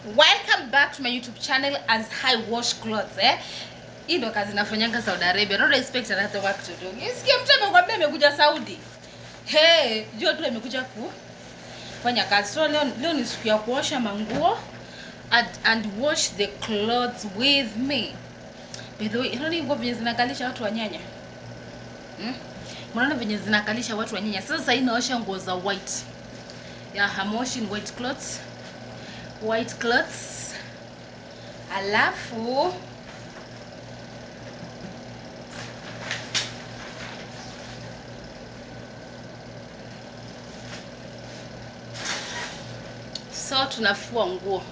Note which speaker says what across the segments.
Speaker 1: Welcome back to my YouTube channel as I wash clothes. Hii ndo kazi nafanyanga Saudi Arabia. Don't expect another work to do. Nisikie mtu amekwambia amekuja Saudi. Hey, jua tu amekuja kufanya kazi. So leo ni siku ya kuosha manguo and wash the clothes with me. By the way, unaona nguo venye zinakalisha watu wanyanya? Unaona venye zinakalisha watu wanyanya. Sasa hii naosha nguo za white. Yeah, I'm washing white clothes. White clothes. Alafu so tunafua nguo.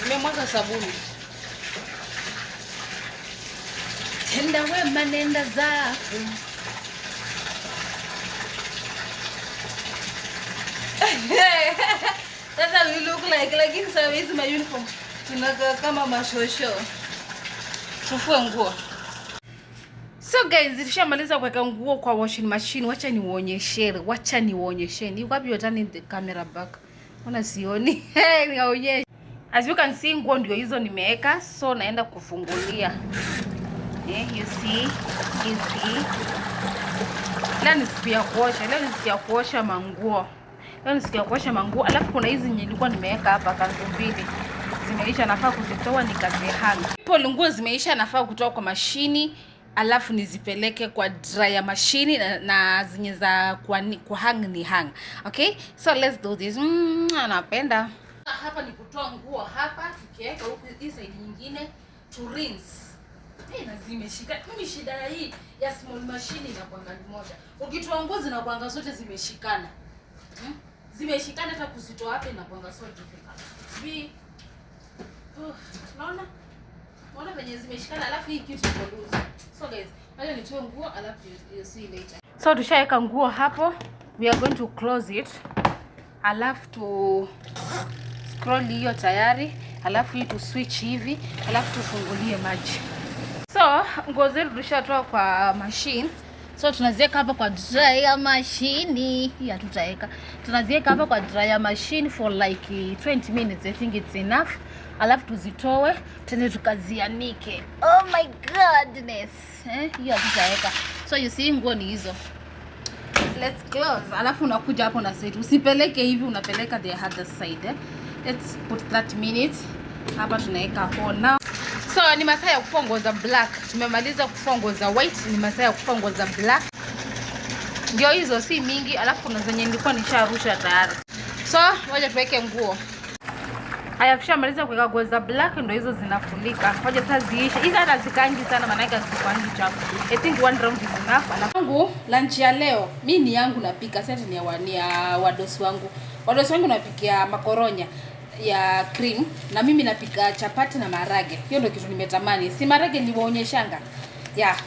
Speaker 1: Nimemwaga sabuni. Tenda wema nenda zako. That's how we look like in service my uniform. Tunakaa kama mashosho. Tufue nguo. So guys, nishamaliza kuweka nguo kwa washing machine. Wacha niwaonyesheni. You got your turn in the camera back. Ona sioni. Niwaonyeshe. As you can see, nguo ndio hizo nimeweka, so naenda kufungulia. You see. Leo ni siku ya kuosha manguo. Alafu kuna hizi nilikuwa nimeweka hapa kanzu mbili. Zimeisha, nafaa kuzitoa nikazihang. Hapo nguo zimeisha, nafaa kutoa kwa mashini, alafu nizipeleke kwa dryer machine na zenye za kwa hang ni hang. Okay? So let's do this. Napenda. Hapa ni kutoa nguo hapa, tukiweka huku hii side nyingine to rinse. Na zimeshika. Mimi shida hii ya small machine inakuanga moja. Ukitoa nguo zinakuanga zote zimeshikana. Zimeshikana, hata kuzitoa hapa inakuanga so difficult. Naona venye zimeshikana, alafu hii kitu iko loose. So guys, acha nitoe nguo alafu you see later. So tushaweka nguo hapo. We are going to close it. Alafu to scroll hiyo tayari, alafu hii to switch hivi, alafu tufungulie maji. So nguo zetu tushatoa kwa machine. So tunaziweka hapa kwa dryer machine. Ya tutaweka. Tunaziweka hapa kwa dryer machine for like 20 minutes. I think it's enough. Alafu tuzitoe, tena tukazianike. Oh my goodness. Hiyo tutaweka. So you see nguo ni hizo. Let's close. Alafu unakuja hapo na set. Usipeleke hivi, unapeleka the other side. Let's put 30 minutes. Hapa tunaweka hapo now. So ni masaa ya kufua nguo za black. Tumemaliza kufua nguo za white, ni masaa ya kufua nguo za black. Ndio hizo, si mingi, alafu kuna zenye nilikuwa nisharusha tayari. So ngoja tuweke nguo. Haya, tushamaliza kuweka nguo za black, ndio hizo zinafulika. Ngoja sasa ziishe. Hizo hata zikangi sana, maana yake zikwangi chafu. I think one round is enough. Alafu lunch ya leo, mimi ni yangu napika, sasa ni ya wadosi wangu. Wadosi wangu napikia makoronya ya cream na mimi napika chapati na marage. Hiyo ndio kitu nimetamani. Si marage niliwaonyeshanga.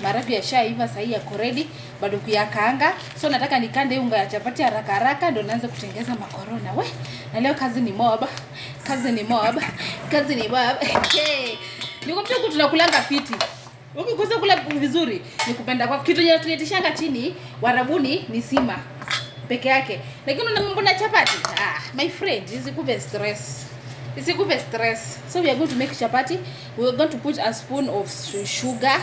Speaker 1: Marage yashaiva sasa, yako ready, bado kuyakaanga. So nataka nikande unga ya chapati haraka ndio naanza kutengeneza makorona. Na leo kazi ni mob. Okay. Niko mtu tunakulanga fiti. Ukikosa kula vizuri ni kupenda kwa kitu yenye tunatishanga chini Warabuni ni sima peke yake. Lakini una mambo na chapati. My friend, isikupe stress. So we are going to make chapati. We are going to put a spoon of sugar.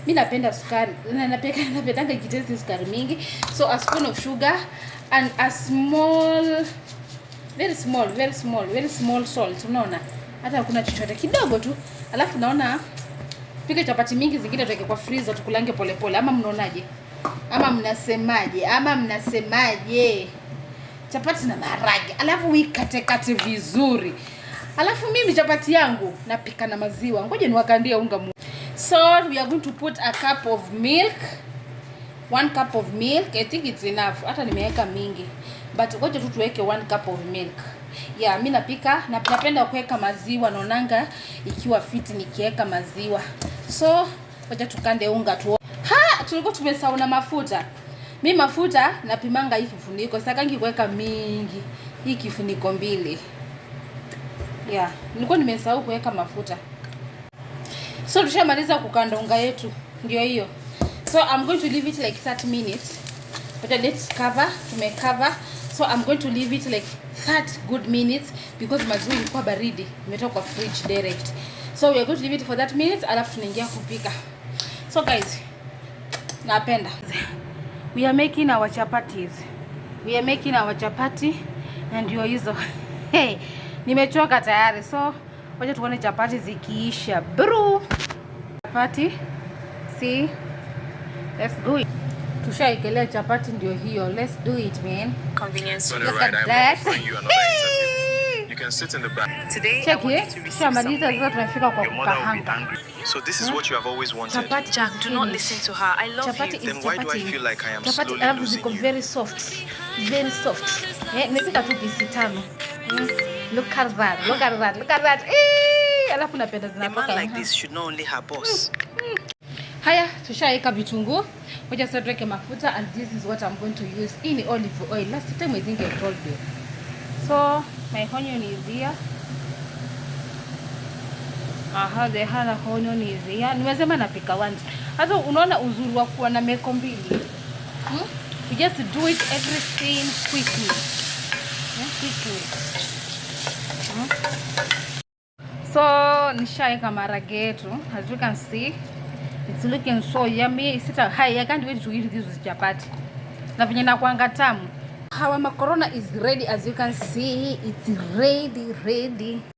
Speaker 1: Mimi napenda sukari. Napenda kitesti sukari mingi. So a spoon of sugar and a very small salt. Unaona? Hata kuna chochote kidogo tu. Alafu naona pika chapati mingi zingine tuweke kwa freezer tukulange polepole. Ama mnaonaje? Ama mnasemaje? Chapati na maharage. Alafu uikate vizuri. Alafu mimi chapati yangu napika na maziwa. Ngoja niwakandie unga. So we are going to put a cup of milk. 1 cup of milk. I think it's enough. Hata nimeweka mingi. But ngoja tu tuweke 1 cup of milk. Mimi napika, napenda kuweka maziwa, naonanga ikiwa fiti nikiweka maziwa. So ngoja tukande unga tu. Tulikuwa tumesahau na mafuta. Mimi mafuta napimanga hii kifuniko. Sitakangi kuweka mingi. Hii kifuniko 2. Nilikuwa nimesahau kuweka mafuta. So tushamaliza kukanda unga yetu. Ndio hiyo. So I'm going to leave it like 30 minutes. But let's cover, tumecover. So I'm going to leave it like 30 good minutes because maziwa ilikuwa baridi. Imetoka kwa fridge direct. So we are going to leave it for 30 minutes alafu tunaingia kupika. So guys, napenda. We are making our chapatis. We are making our chapati and ndio hizo. Hey, nimechoka tayari. So wacha tuone chapati zikiisha. Bro. Chapati. See? Let's do it. Tushaikelea chapati ndio hiyo. Let's do it, man.
Speaker 2: Convenience.
Speaker 1: Look at that.
Speaker 2: You can sit in the back.
Speaker 1: Today, check here. Tushamaliza sasa tunafika kwa kukahanga.
Speaker 2: So this is what you have always wanted.
Speaker 1: Chapati,
Speaker 3: Jack, do not listen to her. I love
Speaker 1: chapati
Speaker 3: you.
Speaker 1: is
Speaker 2: Then why do I
Speaker 1: chapati.
Speaker 2: feel like I am
Speaker 1: Chapati
Speaker 2: slowly losing
Speaker 1: ziko
Speaker 2: you?
Speaker 1: very soft. Very soft. Nimepika tu pisi tano. Look at that. Look at that. Look at that. Alafu napenda
Speaker 3: A
Speaker 1: zinatoka.
Speaker 3: man like this should not only her boss.
Speaker 1: Haya, tushaeka vitunguu. Ngoja sasa tuweke mafuta and this is what I'm going to use in olive oil. Last time I think I told you. So, my onion is here. The other onion is here. Nimesema napika once. Sasa unaona uzuri wa kuwa na meko mbili. We just do it everything quickly. Quickly. So, nishaeka maharage yetu. As you can see, it's looking so yummy. I can't wait to eat this with chapati. Na venye nakuanga tamu. Our macaroni is ready, as you can see. It's ready.